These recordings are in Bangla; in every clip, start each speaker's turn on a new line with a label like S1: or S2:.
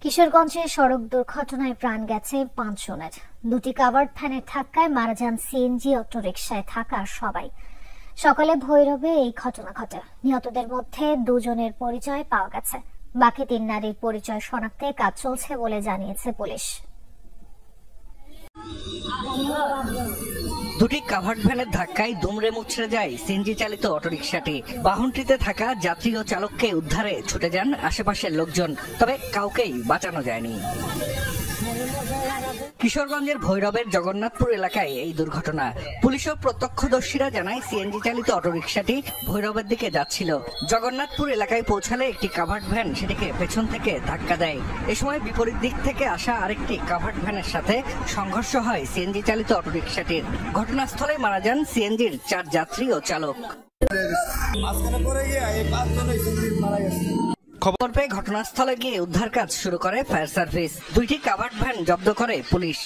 S1: কিশোরগঞ্জে সড়ক দুর্ঘটনায় প্রাণ গেছে ৫ জনের। দুটি কাভার্ড ভ্যানের ধাক্কায় মারা যান সিএনজি অটোরিকশায় থাকা সবাই। সকালে ভৈরবে এই ঘটনা ঘটে। নিহতদের মধ্যে ২ জনের পরিচয় পাওয়া গেছে। বাকি ৩ নারীর পরিচয় শনাক্তে কাজ চলছে বলে জানিয়েছে পুলিশ।
S2: দুটি কাভার্ড ভ্যানের ধাক্কায় দুমড়ে মুচড়ে যায় সিএনজি চালিত অটোরিকশাটি। বাহনটিতে থাকা যাত্রী ও চালককে উদ্ধারে ছুটে যান আশেপাশের লোকজন, তবে কাউকেই বাঁচানো যায়নি। কিশোরগঞ্জের ভৈরবের জগন্নাথপুর এলাকায় এই দুর্ঘটনা। পুলিশ ও প্রত্যক্ষদর্শীরা জানায় সিএনজি চালিত অটোরিকশাটি ভৈরবের দিকে যাচ্ছিল। জগন্নাথপুর এলাকায় পৌঁছালে একটি কাভার্ড ভ্যান সেটিকে পেছন থেকে ধাক্কা দেয়। এ সময় বিপরীত দিক থেকে আসা আরেকটি কাভার্ড ভ্যানের সাথে সংঘর্ষ হয় সিএনজি চালিত অটোরিকশাটির। ঘটনাস্থলে মারা যান সিএনজির ৪ যাত্রী ও চালক। খবর পেয়ে ঘটনাস্থলে গিয়ে উদ্ধার কাজ শুরু করে ফায়ার সার্ভিস। ২টি কাভার্ড ভ্যান জব্দ করে পুলিশ।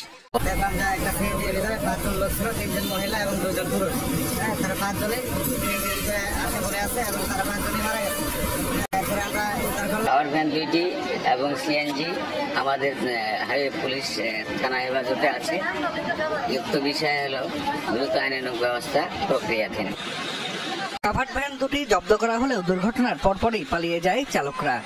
S3: কাভার্ড ভ্যান ২টি এবং সিএনজি আমাদের হাইওয়ে পুলিশ থানা হেফাজতে আছে। যুক্ত বিষয় হলো দ্রুত আইনানুগ ব্যবস্থা প্রক্রিয়াধীন।
S2: কাভার্ড ভ্যান দুটি জব্দ করা হলেও দুর্ঘটনার পরপরই পালিয়ে যায় চালকরা।